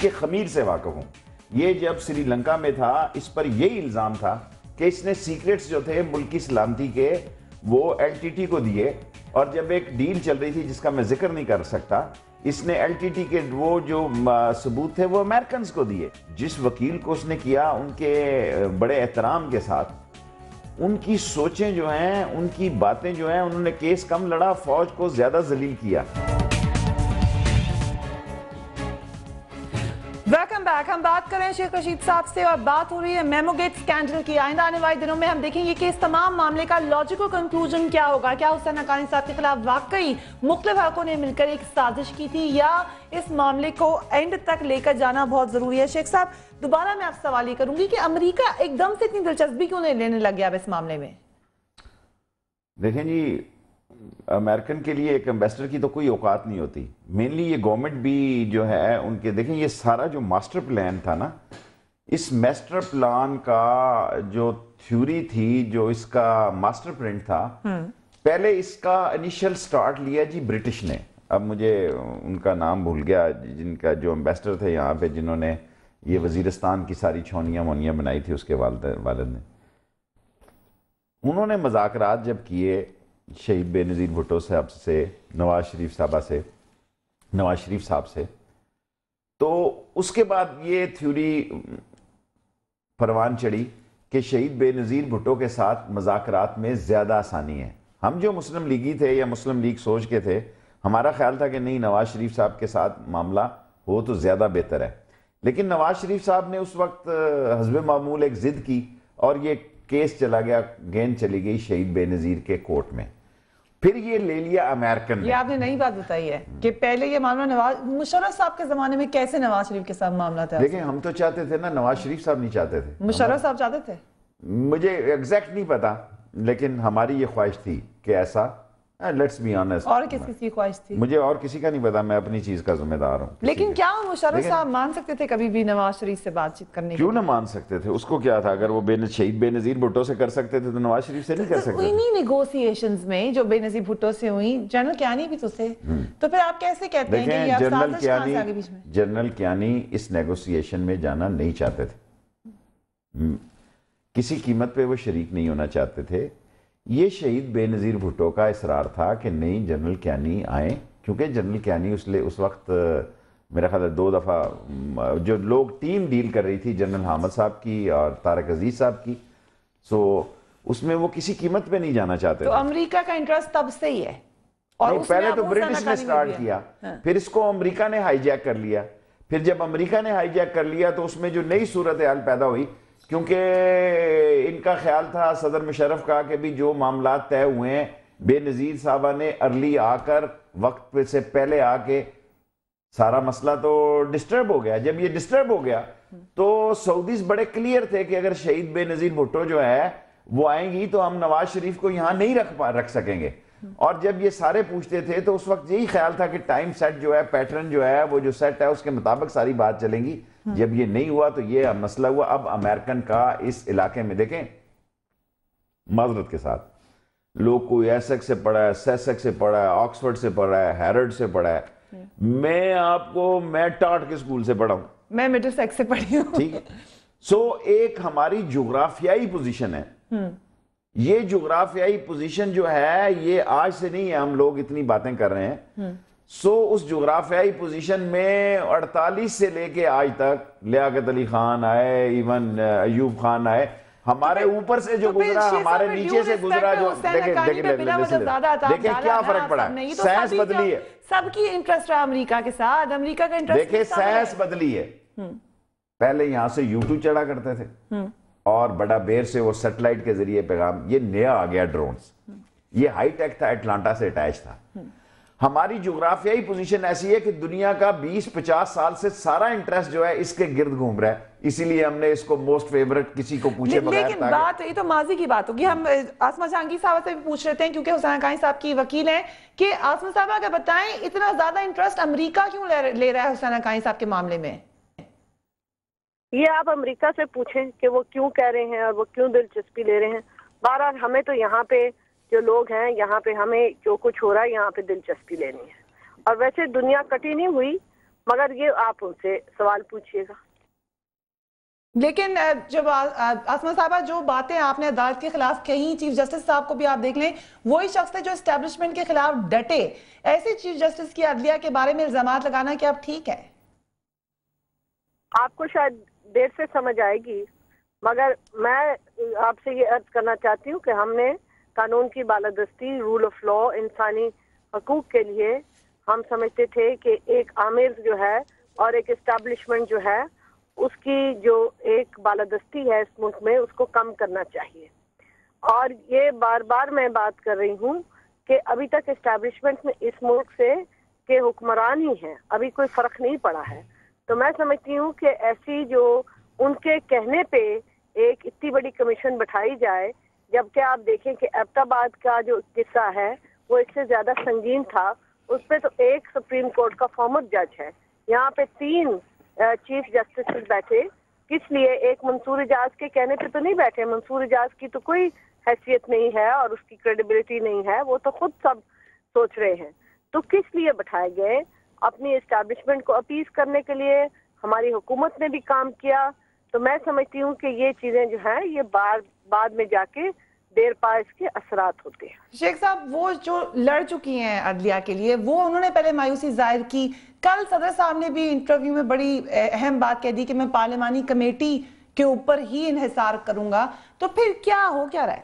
इसके खमीर से वाकिफ हूँ। ये जब श्रीलंका में था, इस पर यही इल्ज़ाम था कि इसने सीक्रेट्स जो थे मुल्क की सलामती के वो एलटीटी को दिए, और जब एक डील चल रही थी जिसका मैं जिक्र नहीं कर सकता, इसने एलटीटी के वो जो सबूत थे वो अमेरिकन को दिए। जिस वकील को उसने किया, उनके बड़े एहतराम के साथ, उनकी सोचें जो हैं, उनकी बातें जो हैं, उन्होंने केस कम लड़ा, फौज को ज्यादा जलील किया। Welcome back. हम बात कर रहे हैं शेख रशीद साहब से और बात हो रही है मेमोगेट स्कैंडल की। आइंदा आने वाले दिनों में हम देखेंगे कि इस तमाम मामले का लॉजिकल कंक्लूजन क्या होगा। क्या हुसैन हक्कानी साहब के खिलाफ वाकई मुख्तलिफ हलकों ने मिलकर एक साजिश की थी, या इस मामले को एंड तक लेकर जाना बहुत जरूरी है। शेख साहब, दोबारा मैं आपसे सवाल ये करूंगी कि अमेरिका एकदम से इतनी दिलचस्पी क्यों लेने लग गया अब इस मामले में? देखें जी, अमेरिकन के लिए एक एम्बेसडर की तो कोई औकात नहीं होती। मेनली ये गवर्नमेंट भी जो है उनके, देखें ये सारा जो मास्टर प्लान था ना, इस मास्टर प्लान का जो थ्योरी थी, जो इसका मास्टर प्रिंट था, पहले इसका इनिशियल स्टार्ट लिया जी ब्रिटिश ने। अब मुझे उनका नाम भूल गया, जिनका जो एम्बेसडर थे यहाँ पे, जिन्होंने ये वजीरिस्तान की सारी छौनियाँ मोनियाँ बनाई थी, उसके वालिद ने। उन्होंने मुज़ाकरात जब किए शहीद बेनज़ीर भुट्टो साहब से, नवाज शरीफ साहब से, तो उसके बाद ये थ्योरी परवान चढ़ी कि शहीद बेनज़ीर भुट्टो के साथ मुज़ाकरात में ज़्यादा आसानी है। हम जो मुस्लिम लीगी थे या मुस्लिम लीग सोच के थे, हमारा ख्याल था कि नहीं, नवाज शरीफ साहब के साथ मामला हो तो ज़्यादा बेहतर है। लेकिन नवाज शरीफ साहब ने उस वक्त हस्ब मामूल एक ज़िद की और ये केस चला गया, गेंद चली गई शहीद बेनज़ीर के कोर्ट में। फिर ये ले लिया अमेरिकन ने। ये आपने नई बात बताई है कि पहले ये मामला नवाज मुशर्रफ साहब के जमाने में कैसे नवाज शरीफ के साथ मामला था। देखिए, हम तो चाहते थे ना, नवाज शरीफ साहब नहीं चाहते थे, मुशर्रफ साहब चाहते थे। मुझे एग्जैक्ट नहीं पता, लेकिन हमारी ये ख्वाहिश थी कि ऐसा, लेट्स बी ऑनेस्ट। और किसकी ख्वाहिश थी? मुझे और किसी का नहीं पता, मैं अपनी चीज का जिम्मेदार हूँ। लेकिन क्या मुशर्रफ साहब मान सकते थे कभी भी नवाज शरीफ से बातचीत करने? क्यों ना मान सकते थे? उसको क्या था? अगर वो शहीद बेनज़ीर भुट्टो से कर सकते थे तो नवाज शरीफ से नहीं कर सकते? इन्हीं नेगोशिएशंस में जो बेनज़ीर भुट्टो से हुई, जनरल कियानी भी तो थे, तो फिर आप कैसे कहते हैं कि ये जनरल साजिश आगे बीच में? जनरल कियानी इस नेगोशिएशन में जाना नहीं चाहते थे, किसी कीमत पे वो शरीक नहीं होना चाहते थे। ये शहीद बेनज़ीर भुट्टो का इसरार था कि नहीं, जनरल कियानी आए, क्योंकि जनरल कियानी उस वक्त मेरा ख्याल है 2 दफ़ा जो लोग टीम डील कर रही थी, जनरल हामिद साहब की और तारिक अजीज साहब की, सो उसमें वो किसी कीमत पे नहीं जाना चाहते। तो अमेरिका का इंटरेस्ट तब से ही है, और पहले तो ब्रिटिश ने स्टार्ट किया, फिर इसको अमेरिका ने हाईजैक कर लिया। फिर जब अमेरिका ने हाईजैक कर लिया तो उसमें जो नई सूरत हाल पैदा हुई, क्योंकि इनका ख्याल था सदर मुशर्रफ का कि भी जो मामला तय हुए हैं, बेनज़ीर साहबा ने अर्ली आकर, वक्त से पहले आके, सारा मसला तो डिस्टर्ब हो गया। जब ये डिस्टर्ब हो गया तो सऊदीज बड़े क्लियर थे कि अगर शहीद बेनज़ीर भुट्टो जो है वो आएंगी तो हम नवाज शरीफ को यहां नहीं रख सकेंगे। और जब ये सारे पूछते थे तो उस वक्त यही ख्याल था कि टाइम सेट जो है, पैटर्न जो है, वो जो सेट है उसके मुताबिक सारी बात चलेंगी। जब ये नहीं हुआ तो ये मसला हुआ। अब अमेरिकन का इस इलाके में देखें, माजरत के साथ, लोग कोई एसेक्स से पढ़ा है, सेसेक्स से पढ़ा है, ऑक्सफोर्ड से पढ़ा है, हैरोल्ड से पढ़ा है, मैं टाट के स्कूल से पढ़ा हूं, मैं मिडिलसेक्स से पढ़ी हूं, ठीक है। सो एक हमारी जोग्राफियाई पोजीशन है। ये जोग्राफियाई पोजीशन जो है ये आज से नहीं है, हम लोग इतनी बातें कर रहे हैं। सो उस जोग्राफियाई पोजीशन में 48 से लेके आज तक लियाकत अली खान आए, इवन अयूब खान आए, हमारे ऊपर से जो गुजरा, हमारे नीचे से गुजरा, जो देखिए क्या फर्क पड़ा है। साइंस बदली है, सबकी इंटरेस्ट रहा अमेरिका के साथ, अमेरिका का इंटरेस्ट देखिए साइंस बदली है। पहले यहां से यूट्यूब चढ़ा करते थे और बड़ा बेर से वो सैटेलाइट के जरिए पैगाम, ये नया आ गया ड्रोन्स, ये हाईटेक था, अटलांटा से अटैच था। हमारी जोग्राफियाई पोजीशन ऐसी है कि दुनिया का 20-50 साल से सारा इंटरेस्ट जो है इसके गिर्द घूम रहा है, इसीलिए हमने इसको मोस्ट फेवरेट किसी को पूछे बगैर। लेकिन बात ये तो माजी की बात होगी। हम आसमा जहांगीर साहब से भी पूछ लेते हैं, क्योंकि हुसैन हक्कानी साहब की वकील हैं, कि आसमा साहब अगर बताएं इतना ज्यादा इंटरेस्ट अमेरिका क्यों ले रहा है हुसैन हक्कानी साहब के मामले में? ये आप अमेरिका से पूछें कि वो क्यों कह रहे हैं और वो क्यों दिलचस्पी ले रहे हैं। बहरहाल हमें तो यहाँ पे जो लोग हैं, यहाँ पे हमें जो कुछ हो रहा है यहाँ पे दिलचस्पी लेनी है। और वैसे दुनिया कटी नहीं हुई, मगर ये आप उनसे सवाल पूछिएगा। लेकिन जब आसमा साहबा जो बातें आपने अदालत के खिलाफ कही, चीफ जस्टिस साहब को भी आप देख लें, वही शख्स है जो एस्टेब्लिशमेंट के खिलाफ डटे। ऐसे चीफ जस्टिस की अदलिया के बारे में इल्जामात लगाना क्या अब ठीक है? आपको शायद देर से समझ आएगी, मगर मैं आपसे ये अर्ज करना चाहती हूँ कि हमने कानून की बालादस्ती, रूल ऑफ लॉ, इंसानी हकूक के लिए हम समझते थे कि एक आमिर जो है और एक एस्टेब्लिशमेंट जो है उसकी जो एक बालादस्ती है इस मुल्क में, उसको कम करना चाहिए। और ये बार बार मैं बात कर रही हूँ कि अभी तक एस्टेब्लिशमेंट में इस मुल्क से के हुक्मरान ही हैं, अभी कोई फर्क नहीं पड़ा है। तो मैं समझती हूँ कि ऐसी जो उनके कहने पे एक इतनी बड़ी कमीशन बैठाई जाए, जबकि आप देखें कि एबटाबाद का जो किस्सा है वो इससे ज्यादा संगीन था। उस पर तो एक सुप्रीम कोर्ट का फॉर्मर जज है, यहाँ पे 3 चीफ जस्टिस बैठे, किस लिए? एक मंसूर इजाज के कहने पे तो नहीं बैठे। मंसूर इजाज की तो कोई हैसियत नहीं है और उसकी क्रेडिबिलिटी नहीं है, वो तो खुद सब सोच रहे हैं। तो किस लिए बैठाए गए? अपनी एस्टैब्लिशमेंट को अपीज करने के लिए। हमारी हुकूमत ने भी काम किया। तो मैं समझती हूँ कि ये चीजें जो हैं ये बाद में जाके देर पा इसके असरात होते हैं। शेख साहब, वो जो लड़ चुकी हैं अदलिया के लिए, वो उन्होंने पहले मायूसी जाहिर की। कल सदर साहब ने भी इंटरव्यू में बड़ी अहम बात कह दी कि मैं पार्लिमानी कमेटी के ऊपर ही इन्हिसार करूंगा। तो फिर क्या हो क्या रहा है?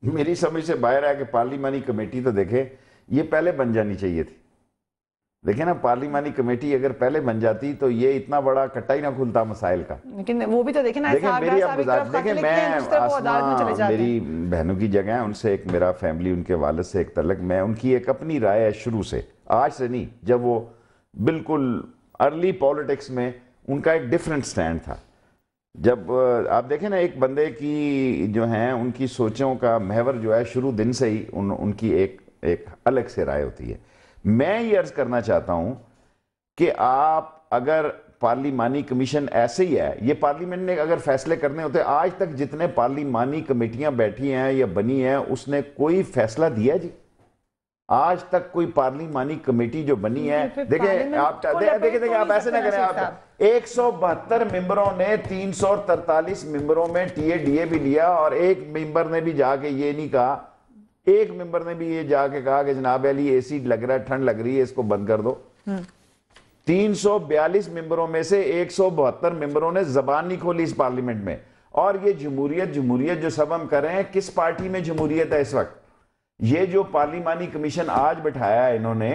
मेरी समझ से बाहर है कि पार्लिमानी कमेटी तो देखे ये पहले बन जानी चाहिए थी। देखे ना, पार्लिमानी कमेटी अगर पहले बन जाती तो ये इतना बड़ा कट्टा ही ना खुलता मसाइल का। लेकिन वो भी तो देखे ना, मेरी बहनों की जगह है, उनसे एक मेरा फैमिली, उनके वालिद से एक तलक, मैं उनकी एक अपनी राय है शुरू से, आज से नहीं, जब वो बिल्कुल अर्ली पॉलिटिक्स में उनका एक डिफरेंट स्टैंड था। जब आप देखें ना, एक बंदे की जो है उनकी सोचों का महवर जो है शुरू दिन से ही उनकी एक अलग से राय होती है। मैं ये अर्ज करना चाहता हूं कि आप अगर पार्लिमानी कमीशन ऐसे ही है, ये पार्लियामेंट ने अगर फैसले करने होते, आज तक जितने पार्लिमानी कमेटियां बैठी हैं या बनी हैं उसने कोई फैसला दिया जी? आज तक कोई पार्लिमानी कमेटी जो बनी है, देखें आप देखिए आप ऐसे ना करें, आप 172 मेंबरों ने 343 मेंबरों में टीए भी लिया और एक मेंबर ने भी जाके ये नहीं कहा, एक मेंबर ने भी ये जाके कहा कि जनाब अली एसी लग रहा है, ठंड लग रही है, इसको बंद कर दो। 342 मेंबरों में से 172 मेंबरों ने जबान नहीं खोली इस पार्लियामेंट में। और ये जमहूरियत जो सब हम कर रहे हैं, किस पार्टी में जमहूरियत है इस वक्त? ये जो पार्लिमानी कमीशन आज बैठाया है इन्होंने,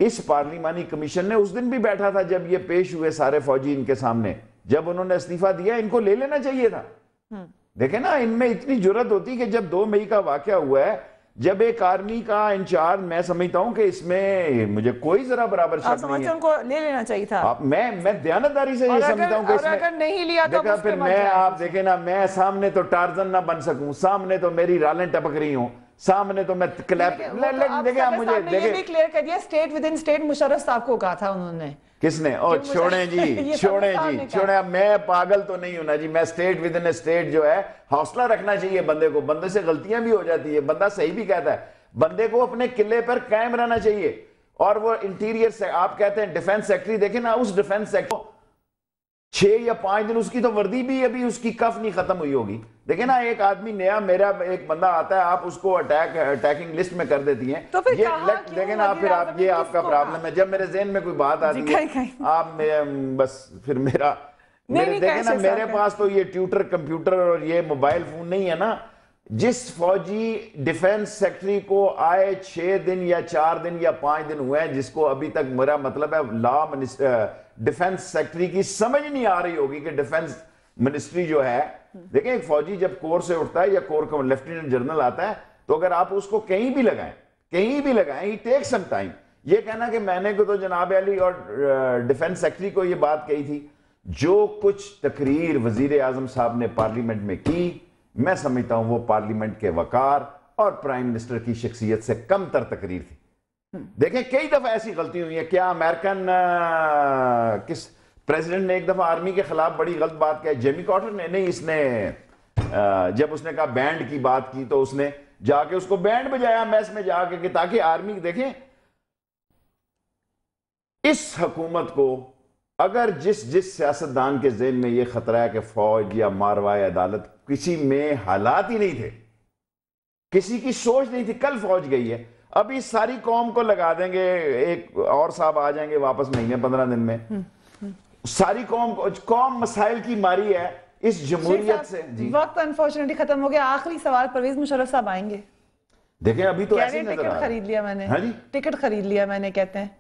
इस पार्लिमानी कमीशन ने उस दिन भी बैठा था जब ये पेश हुए सारे फौजी इनके सामने, जब उन्होंने इस्तीफा दिया, इनको ले लेना चाहिए था। देखे ना, इनमें इतनी जुर्रत होती कि जब 2 मई का वाकया हुआ है, जब एक आर्मी का इंचार्ज, मैं समझता हूं कि इसमें मुझे कोई जरा बराबर शक नहीं है, उनको ले लेना चाहिए था। मैं दयानतदारी से ये समझता हूं कि इसमें अगर नहीं लिया तो देखा फिर मैं, आप देखे ना, मैं सामने तो टार्जन ना बन सकूं, सामने तो मेरी रालें टपक रही हूं, सामने तो मैं क्लैप देखे आप मुझे देखे भी क्लियर कर दिया, state with in state Musharraf साहब को कहा था उन्होंने। किसने? ओ छोड़े जी, छोड़े। अब मैं पागल तो नहीं हूं ना जी, मैं स्टेट विद इन स्टेट जो है, हौसला रखना चाहिए बंदे को, बंदे से गलतियां भी हो जाती है, बंदा सही भी कहता है, बंदे को अपने किले पर कायम रहना चाहिए। और वो इंटीरियर से आप कहते हैं डिफेंस सेक्रेटरी, देखे ना उस डिफेंस सेक्रेटरी 6 या 5 दिन उसकी तो वर्दी भी अभी उसकी कफ नहीं खत्म हुई होगी। देखे ना, एक आदमी नया, मेरा एक बंदा आता है, आप उसको अटैकिंग लिस्ट में कर देती हैं। तो फिर ये देखे ना, फिर आप, ये आपका प्रॉब्लम है। जब मेरे ज़हन में कोई बात आती है, आप बस फिर देखे ना, मेरे पास तो ये ट्यूटर कंप्यूटर और ये मोबाइल फोन नहीं है ना। जिस फौजी डिफेंस सेक्रेटरी को आए 6 दिन या 4 दिन या 5 दिन हुए हैं, जिसको अभी तक, मेरा मतलब है लॉ डिफेंस सेक्रेटरी की समझ नहीं आ रही होगी कि डिफेंस मिनिस्ट्री जो है, देखें एक फौजी जब कोर से उठता है या कोर का लेफ्टिनेंट जनरल आता है, तो अगर आप उसको कहीं भी लगाएं, ही टेक सम टाइम। ये कहना कि मैंने को तो जनाब अली और डिफेंस सेक्रेटरी को ये बात कही थी, जो कुछ तकरीर वजीर आजम साहब ने पार्लियामेंट में की, मैं समझता हूं वो पार्लियामेंट के वकार और प्राइम मिनिस्टर की शख्सियत से कम तर तकरीर थी। देखें कई दफा ऐसी गलती हुई है। क्या अमेरिकन किस प्रेसिडेंट ने एक दफा आर्मी के खिलाफ बड़ी गलत बात कही? जेमी कॉर्टर ने नहीं, इसने जब उसने कहा बैंड की बात की तो उसने जाके उसको बैंड बजाया मैस में जाके, ताकि आर्मी देखें इस हुकूमत को अगर जिस सियासतदान के ज़हन में ये खतरा है कि फौज या मारवाए अदालत, किसी में हालात ही नहीं थे, किसी की सोच नहीं थी। कल फौज गई है, अभी सारी कौम को लगा देंगे, एक और साहब आ जाएंगे वापस महीने 15 दिन में, सारी कौम मसाइल की मारी है इस जमहूरियत से। जी वक्त अनफॉर्चुनेटली खत्म हो गया। आखिरी सवाल, परवेज मुशर्रफ साहब आएंगे? देखें अभी तो ऐसे नजर आ टिकट रहा है। खरीद लिया मैंने। हाँ जी, टिकट खरीद लिया मैंने, कहते हैं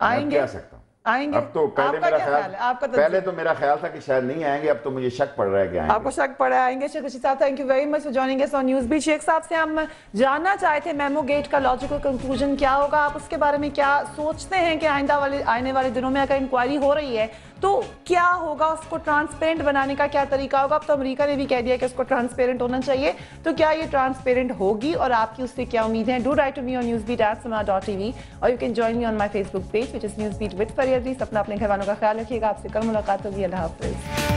आएंगे। कह सकता हूँ आएंगे। अब तो पहले आपका मेरा क्या ख्याल ख्याल है? आपका पहले तो मेरा ख्याल था कि शायद नहीं आएंगे, अब तो मुझे शक पड़ रहा है कि आएंगे। आपको शक पड़ा है आएंगे। शेख रशीद साहब, thank you very much for joining us on News Beat. Sheikh साहब से हम जानना चाहे थे मेमो गेट का लॉजिकल कंक्लूजन क्या होगा, आप उसके बारे में क्या सोचते हैं कि आने वाले दिनों में अगर इंक्वायरी हो रही है तो क्या होगा, उसको ट्रांसपेरेंट बनाने का क्या तरीका होगा? अब तो अमेरिका ने भी कह दिया कि उसको ट्रांसपेरेंट होना चाहिए, तो क्या ये ट्रांसपेरेंट होगी और आपकी उससे क्या उम्मीद है? Do write to me on newsbeat@sama.tv और you can join me on my Facebook page which is Newsbeat with Faria Idrees. अपना अपने घर वालों का ख्याल रखिएगा। आपसे कल मुलाकात होगी। अल्लाह हाफिज।